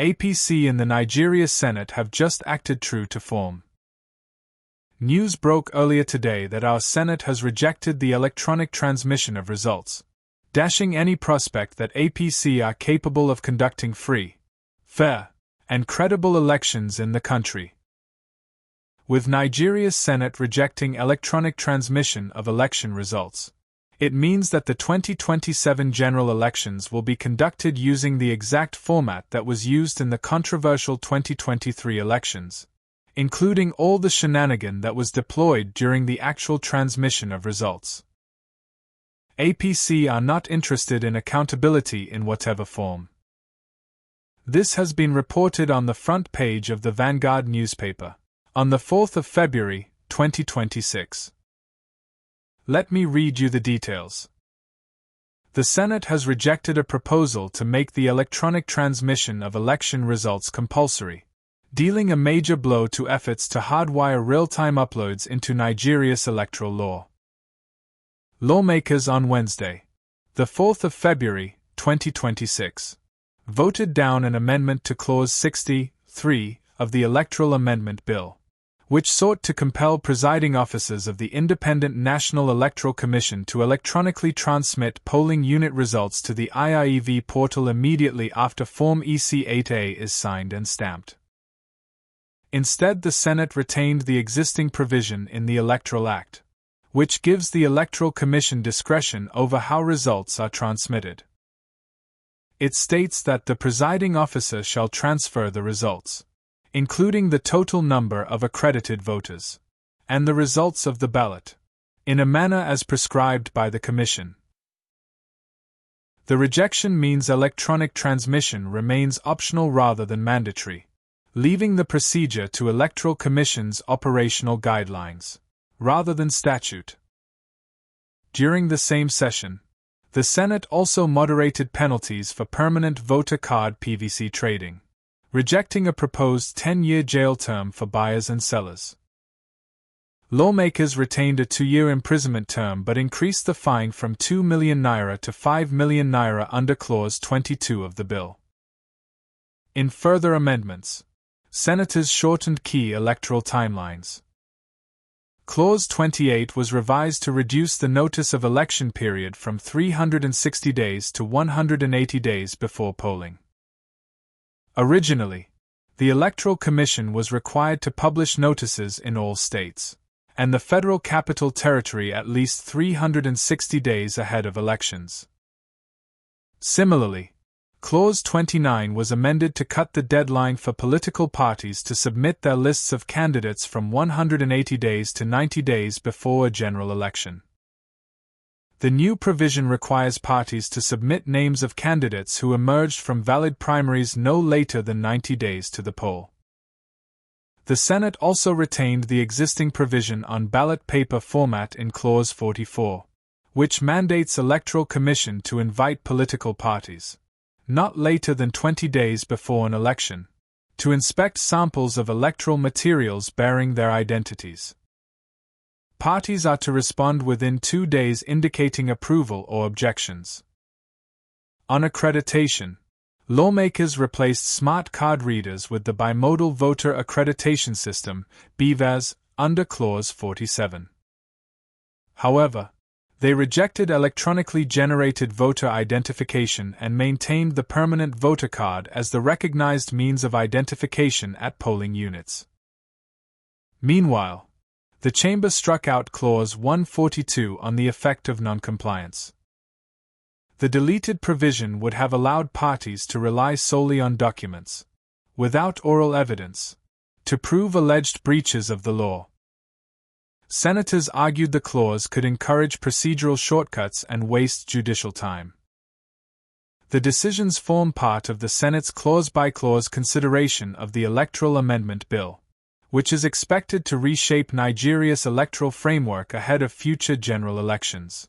APC in the Nigeria Senate have just acted true to form. News broke earlier today that our Senate has rejected the electronic transmission of results, dashing any prospect that APC are capable of conducting free, fair, and credible elections in the country. With Nigeria's Senate rejecting electronic transmission of election results, it means that the 2027 general elections will be conducted using the exact format that was used in the controversial 2023 elections, including all the shenanigan that was deployed during the actual transmission of results. APC are not interested in accountability in whatever form. This has been reported on the front page of the Vanguard newspaper on the 4th of February, 2026. Let me read you the details. The Senate has rejected a proposal to make the electronic transmission of election results compulsory, dealing a major blow to efforts to hardwire real-time uploads into Nigeria's electoral law. Lawmakers on Wednesday, the 4th of February, 2026, voted down an amendment to Clause 63 of the Electoral Amendment Bill, which sought to compel presiding officers of the Independent National Electoral Commission to electronically transmit polling unit results to the IREV portal immediately after Form EC8A is signed and stamped. Instead, the Senate retained the existing provision in the Electoral Act, which gives the Electoral Commission discretion over how results are transmitted. It states that the presiding officer shall transfer the results, including the total number of accredited voters, and the results of the ballot, in a manner as prescribed by the Commission. The rejection means electronic transmission remains optional rather than mandatory, leaving the procedure to Electoral Commission's operational guidelines, rather than statute. During the same session, the Senate also moderated penalties for permanent voter card PVC trading, rejecting a proposed 10-year jail term for buyers and sellers. Lawmakers retained a 2-year imprisonment term but increased the fine from 2 million naira to 5 million naira under Clause 22 of the bill. In further amendments, senators shortened key electoral timelines. Clause 28 was revised to reduce the notice of election period from 360 days to 180 days before polling. Originally, the Electoral Commission was required to publish notices in all states, and the Federal Capital Territory at least 360 days ahead of elections. Similarly, Clause 29 was amended to cut the deadline for political parties to submit their lists of candidates from 180 days to 90 days before a general election. The new provision requires parties to submit names of candidates who emerged from valid primaries no later than 90 days to the poll. The Senate also retained the existing provision on ballot paper format in Clause 44, which mandates Electoral Commission to invite political parties, not later than 20 days before an election, to inspect samples of electoral materials bearing their identities. Parties are to respond within 2 days indicating approval or objections. On accreditation, lawmakers replaced smart card readers with the Bimodal Voter Accreditation System, BVAS, under Clause 47. However, they rejected electronically generated voter identification and maintained the permanent voter card as the recognized means of identification at polling units. Meanwhile, the Chamber struck out Clause 142 on the effect of noncompliance. The deleted provision would have allowed parties to rely solely on documents, without oral evidence, to prove alleged breaches of the law. Senators argued the clause could encourage procedural shortcuts and waste judicial time. The decisions form part of the Senate's clause-by-clause consideration of the Electoral Amendment Bill, which is expected to reshape Nigeria's electoral framework ahead of future general elections.